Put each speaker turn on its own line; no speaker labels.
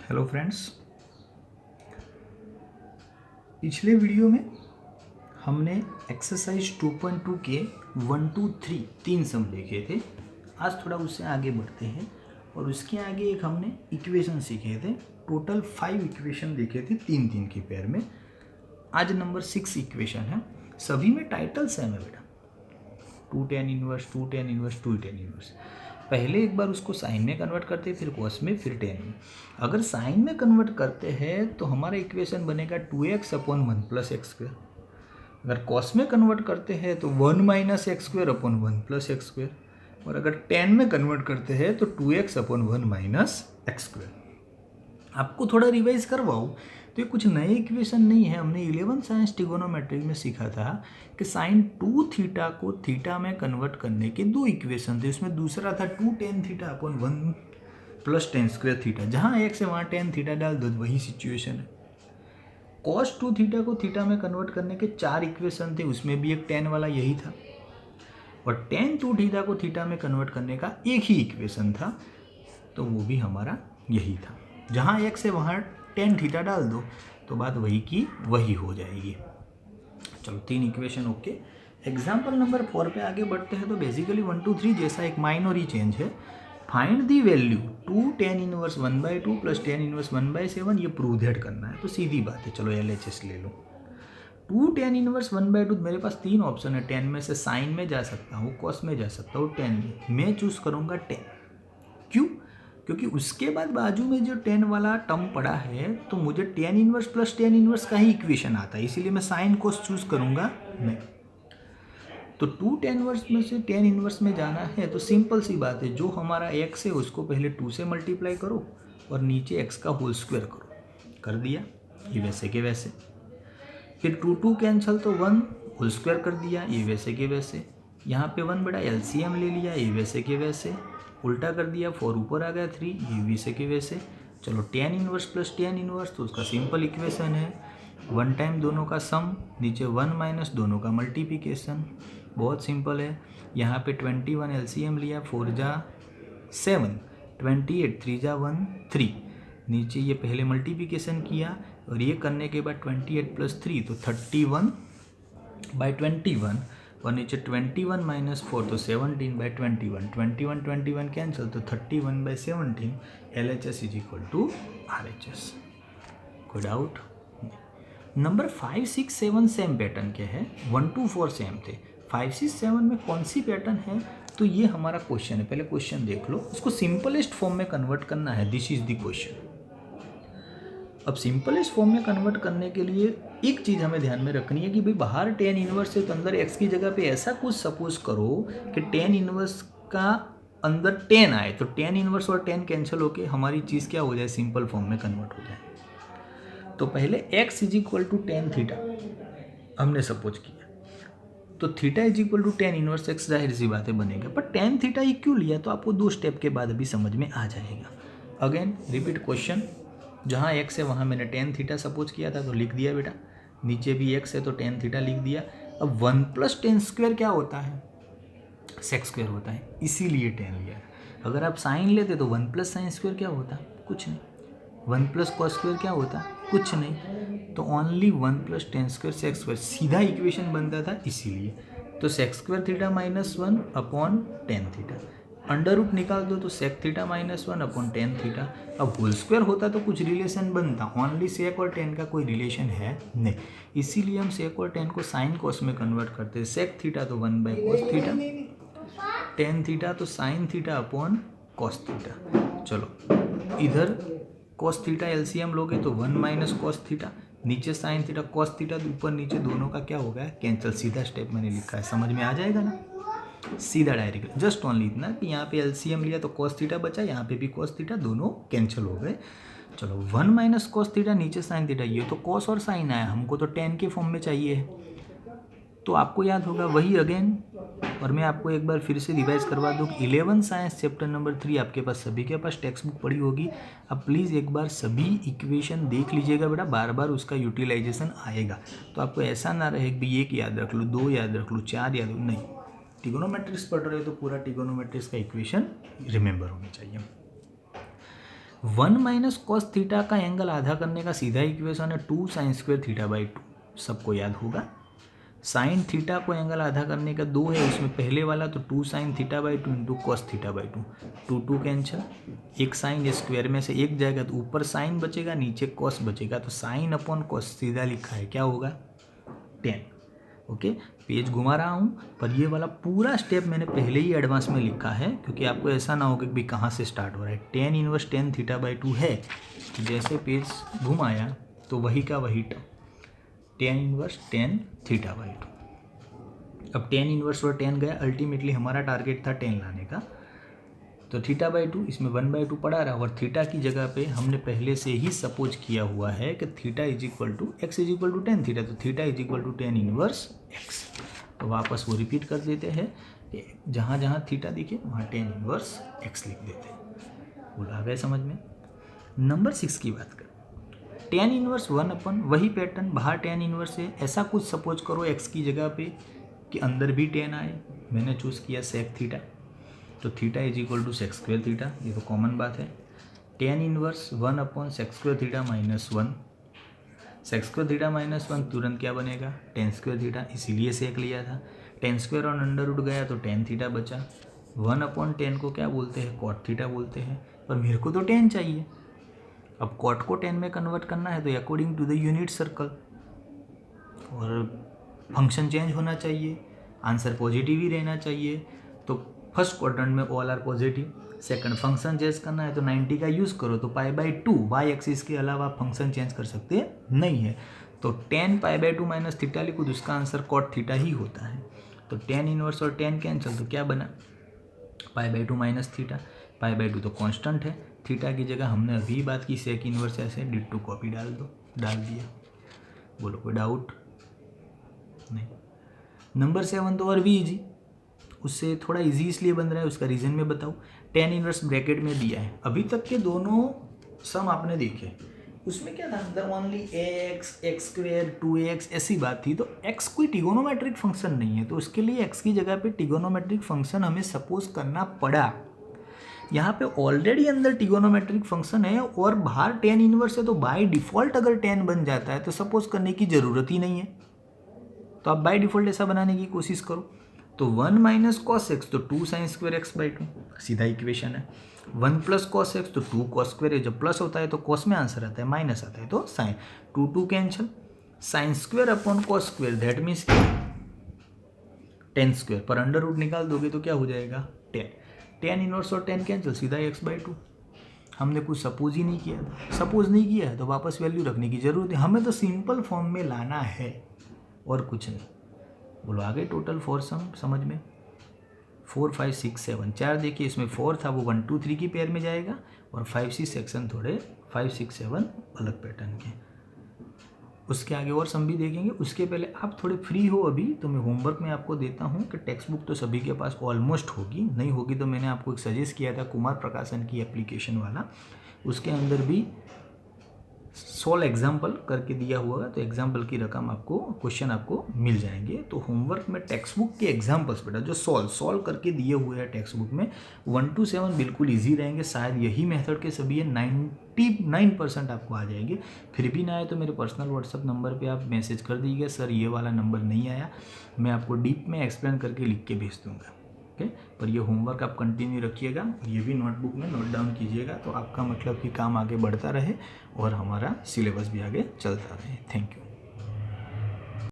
Hello friends, पिछले video में हमने एक्सरसाइज 2.2 के 1 2 3 तीन सम देखे थे। आज थोड़ा उससे आगे बढ़ते हैं और उसके आगे एक हमने इक्वेशन सीखे थे। टोटल 5 इक्वेशन देखे थे तीन तीन की पेयर में। आज नंबर 6 इक्वेशन है। सभी में टाइटल सेम है बेटा, 2 tan inverse, 2 tan inverse, 2 tan inverse. पहले एक बार उसको साइन में कन्वर्ट करते हैं, फिर कॉस में, फिर टेन में। अगर साइन में कन्वर्ट करते हैं तो हमारा इक्वेशन बनेगा 2x upon 1 plus x square. अगर कॉस में कन्वर्ट करते हैं तो 1 minus x square upon 1 plus x square. और अगर टेन में कन्वर्ट करते हैं तो 2x upon 1 minus x square. आपको थोड़ा रिवाइज करवाऊँ तो ये कुछ नए इक्वेशन नहीं है। हमने 11 साइंस ट्रिगोनोमेट्री में सीखा था कि साइन 2 थीटा को थीटा में कन्वर्ट करने के दो इक्वेशन थे। उसमें दूसरा था 2 tan theta upon 1 plus tan square theta. जहाँ एक से वहाँ टेन थीटा डाल दो, वही सिचुएशन है। कॉस 2 थीटा को थीटा में कन्वर्ट करने के 4 इक्वेशन थे, उसमें भी एक टेन वाला यही था। और tan 2 थीटा को थीटा में कन्वर्ट करने का एक ही इक्वेशन था, तो वो भी हमारा यही था। जहाँ एक से वहाँ टेन थीटा डाल दो तो बात वही की वही हो जाएगी। चलो तीन इक्वेशन ओके। एग्जाम्पल नंबर 4 पे आगे बढ़ते हैं। तो बेसिकली 1 2 3 जैसा एक माइनर ही चेंज है। Find the value 2 tan inverse 1/2 plus tan inverse 1/7। ये प्रूव दैट करना है, तो सीधी बात है। चलो LHS ले लो। 2 tan इनवर्स 1/2, मेरे पास तीन ऑप्शन है। टेन में से साइन में जा सकता हूँ, कॉस में जा सकता हूँ, टेन में। मैं चूज करूँगा टेन। क्यों? क्योंकि उसके बाद बाजू में जो टेन वाला टर्म पड़ा है, तो मुझे tan inverse plus tan inverse का ही इक्वेशन आता है, इसीलिए मैं साइन कोस चूज करूंगा मैं। तो 2 tan इनवर्स में से टेन इनवर्स में जाना है तो सिंपल सी बात है, जो हमारा x है उसको पहले 2 से मल्टीप्लाई करो और नीचे x का होल स्क्वायर करो। कर दिया, ये वैसे के वैसे। फिर 2 2 कैंसल तो 1 होल स्क्वायर कर दिया, ये वैसे के वैसे। यहाँ पे 1 बड़ा LCM ले लिया, ये वैसे के वैसे। उल्टा कर दिया, 4 ऊपर आ गया 3, ये वैसे के वैसे। चलो tan inverse plus tan inverse, तो उसका सिंपल इक्वेशन है 1 टाइम दोनों का सम, नीचे 1 माइनस दोनों का मल्टीप्लिकेशन। बहुत सिंपल है। यहाँ पे 21 LCM लिया, 4 जा 7, 28, 3 जा 1 3। नीचे ये पहले मल्टीप्लिकेशन किया और ये करने के बाद 28 प्लस 3 तो 31/21। और नीचे 21 माइनस 4 तो 17/21। 21 कैंसिल तो 31/17। LHS is equal to RHS। कोई डाउट? नंबर 5 6 7 सेम पैटर्न के हैं। 1 2 4 सेम थे। 5 6 7 में कौन सी पैटर्न है, तो ये हमारा क्वेश्चन है। पहले क्वेश्चन देख लो, उसको सिंपलेस्ट फॉर्म में कन्वर्ट करना है। This is the question. अब सिंपलेस्ट फॉर्म में कन्वर्ट करने के लिए एक चीज़ हमें ध्यान में रखनी है कि भाई बाहर टेन इनवर्स है तो अंदर एक्स की जगह पे ऐसा कुछ सपोज करो कि टेन इनवर्स का अंदर टेन आए, तो टेन इनवर्स और टेन कैंसिल होके हमारी चीज़ क्या हो जाए, सिंपल फॉर्म में कन्वर्ट हो जाए। तो पहले x is equal to ten theta हमने सपोज किया, तो theta is equal to tan inverse x, जाहिर सी बातें बनेगा। पर टेन थीटा ही क्यों लिया, तो आपको दो स्टेप के बाद अभी समझ में आ जाएगा। Again repeat question. जहाँ x है वहाँ मैंने टेन थीटा सपोज किया था, तो लिख दिया बेटा। नीचे भी x है तो टेन थीटा लिख दिया। अब 1 प्लस टेन स्क्वेयर क्या होता है, सेक्स स्क्वेयर होता है, इसीलिए टेन लिया। अगर आप साइन लेते तो 1 प्लस साइन स्क्वेयर क्या होता, कुछ नहीं। 1 प्लस कॉस स्क्वेयर क्या होता, कुछ नहीं। तो only 1 plus tan square sec square, सीधा इक्वेशन बनता था इसीलिए। तो sec square theta minus 1 upon tan theta. Under root निकाल दो तो sec theta minus 1 upon tan theta. अब होल स्क्वायर होता तो कुछ रिलेशन बनता, ओनली सेक और टेन का कोई रिलेशन है नहीं, इसीलिए हम सेक और टेन को साइन कॉस में कन्वर्ट करते हैं। सेक थीटा तो 1/cos थीटा, टेन थीटा तो sine theta upon cos theta. चलो इधर कॉस थीटा एलसीएम लोगे तो 1 माइनस कॉस थीटा, नीचे साइन थीटा कॉस थीटा, तो ऊपर नीचे दोनों का क्या हो गया, कैंसिल। सीधा स्टेप मैंने लिखा है, समझ में आ जाएगा ना, सीधा डायरेक्ट। जस्ट ओनली इतना कि यहाँ पे एलसीएम लिया तो कॉस थीटा बचा, यहाँ पे भी कॉस थीटा, दोनों कैंसिल हो गए। चलो 1 माइनस कॉस थीटा, नीचे साइन थीटा, ये तो कॉस और साइन आया, हमको तो टेन के फॉर्म में चाहिए। तो आपको याद होगा वही अगेन, और मैं आपको एक बार फिर से रिवाइज करवा दूँ। 11 साइंस चैप्टर नंबर 3 आपके पास सभी के पास टेक्स्ट बुक पड़ी होगी। अब प्लीज़ एक बार सभी इक्वेशन देख लीजिएगा बेटा, बार बार उसका यूटिलाइजेशन आएगा। तो आपको ऐसा ना रहे कि एक याद रख लूँ, दो याद रख लूँ, चार याद नहीं। ट्रिगोनोमेट्रिक्स पढ़ रहे हो तो पूरा ट्रिगोनोमेट्रिक्स का इक्वेशन रिमेंबर होनी चाहिए। 1 माइनस कॉस थीटा का एंगल आधा करने का सीधा इक्वेशन है 2 साइन स्क्वायर थीटा बाई 2, सबको याद होगा। साइन थीटा को एंगल आधा करने का 2 है, उसमें पहले वाला तो 2 sine theta by 2 into cos theta by 2, 2 cancel, एक साइन स्क्वायर में से एक जाएगा तो ऊपर साइन बचेगा, नीचे कॉस बचेगा, तो साइन अपॉन कॉस सीधा लिखा है, क्या होगा 10। ओके, पेज घुमा रहा हूँ, पर ये वाला पूरा स्टेप मैंने पहले ही एडवांस में लिखा है, क्योंकि आपको ऐसा ना हो कि भाई कहाँ से स्टार्ट हो रहा है। tan inverse tan theta by 2 है, जैसे पेज घुमाया तो वही का वही term, tan inverse tan theta by 2। अब tan इनवर्स और tan गया, अल्टीमेटली हमारा टारगेट था tan लाने का, तो थीटा बाई 2 इसमें 1/2 पड़ा रहा, और थीटा की जगह पे हमने पहले से ही सपोज किया हुआ है कि theta is equal to x is equal to ten theta, तो theta is equal to tan inverse x. तो वापस वो रिपीट कर देते हैं, जहाँ जहाँ थीटा दिखे वहाँ tan इनवर्स एक्स लिख देते हैं। बोला आ गए समझ में। नंबर 6 की बात करें, tan इनवर्स 1/, वही पैटर्न, बाहर tan इनवर्स है, ऐसा कुछ सपोज करो एक्स की जगह पे कि अंदर भी tan आए, मैंने चूज़ किया सेक थीटा, तो theta is equal to sec square theta, ये तो कॉमन बात है। tan inverse 1 sec square theta minus 1, sec square theta minus 1 तुरंत क्या बनेगा tan स्क्वायर थीटा, इसीलिए सेक लिया था। tan स्क्वायर और अंडर रूट गया तो tan थीटा बचा। 1/10 को क्या बोलते हैं, cot थीटा बोलते हैं, पर मेरे को तो tan चाहिए। अब cot को tan में कन्वर्ट करना है तो according to the unit circle, और फंक्शन चेंज होना चाहिए, आंसर पॉजिटिव ही रहना चाहिए। तो फर्स्ट क्वाड्रेंट में all are positive, second function change करना है तो 90 का यूज़ करो, तो π/2 वाई एक्सिस के अलावा आप फंक्शन चेंज कर सकते नहीं है, तो tan π/2 माइनस थीटा लिखो तो उसका आंसर cot थीटा ही होता है। तो tan इनवर्स और tan कैंसिल, तो क्या बना π/2 माइनस थीटा, π/2 तो कांस्टेंट है, थीटा की जगह हमने अभी बात की सेक इनवर्स, ऐसे डिट्टो कॉपी डाल दिया। बोलो कोई डाउट नहीं। नंबर 7 तो और भी इजी, उससे थोड़ा इजी इसलिए बन रहा है, उसका रीज़न मैं बताऊँ। tan इनवर्स ब्रैकेट में दिया है, अभी तक के दोनों सम आपने देखे, उसमें क्या था अंदर ओनली एक्स स्क्वायर 2x ऐसी बात थी, तो x कोई ट्रिगोनोमेट्रिक फंक्शन नहीं है, तो उसके लिए x की जगह पे ट्रिगोनोमेट्रिक फंक्शन हमें सपोज करना पड़ा। यहाँ पे ऑलरेडी अंदर ट्रिगोनोमेट्रिक फंक्शन है और बाहर tan इनवर्स है, तो बाय डिफ़ॉल्ट अगर tan बन जाता है तो सपोज करने की ज़रूरत ही नहीं है, तो आप बाय डिफ़ॉल्ट ऐसा बनाने की कोशिश करो। तो 1 माइनस कॉस एक्स तो 2 साइन स्क्वायर एक्स बाई 2, सीधा इक्वेशन है। 1 प्लस कॉस एक्स तो 2 कॉस स्क्वायर है, जब प्लस होता है तो कॉस में आंसर आता है, माइनस आता है तो sine, 2 cancel, sine square upon cos square that means tan square, पर अंडर रूट निकाल दोगे तो क्या हो जाएगा tan इनवर्स और tan कैंसिल, सीधा एक्स बाई 2। हमने कुछ सपोज ही नहीं किया था, सपोज नहीं किया है तो वापस वैल्यू रखने की जरूरत है, हमें तो सिंपल फॉर्म में लाना है और कुछ नहीं। बोलो आ गए टोटल 4 सम समझ में, 4 5 6 7, 4 देखिए इसमें 4 था वो 1 2 3 की पेयर में जाएगा, और 5 6 सेक्शन थोड़े 5 6 7 अलग पैटर्न के, उसके आगे और सम भी देखेंगे। उसके पहले आप थोड़े फ्री हो अभी तो मैं होमवर्क में आपको देता हूँ कि टेक्स्ट बुक तो सभी के पास ऑलमोस्ट होगी, नहीं होगी तो मैंने आपको एक सजेस्ट किया था कुमार प्रकाशन की एप्लीकेशन वाला, उसके अंदर भी 16 एग्जाम्पल करके दिया हुआ है, तो एग्जाम्पल की रकम आपको, क्वेश्चन आपको मिल जाएंगे। तो होमवर्क में टेक्स्ट बुक के एग्जाम्पल्स बेटा जो सॉल्व करके दिए हुए हैं टेक्स्ट बुक में 1 to 7 बिल्कुल इजी रहेंगे, शायद यही मेथड के सभी है, 99% आपको आ जाएंगे। फिर भी ना आए तो मेरे पर्सनल व्हाट्सअप नंबर पे आप मैसेज कर दीजिएगा, सर ये वाला नंबर नहीं आया, मैं आपको डीप में एक्सप्लेन करके लिख के भेज दूँगा। ओके, पर ये होमवर्क आप कंटिन्यू रखिएगा, ये भी नोटबुक में नोट डाउन कीजिएगा, तो आपका मतलब कि काम आगे बढ़ता रहे और हमारा सिलेबस भी आगे चलता रहे। Thank you.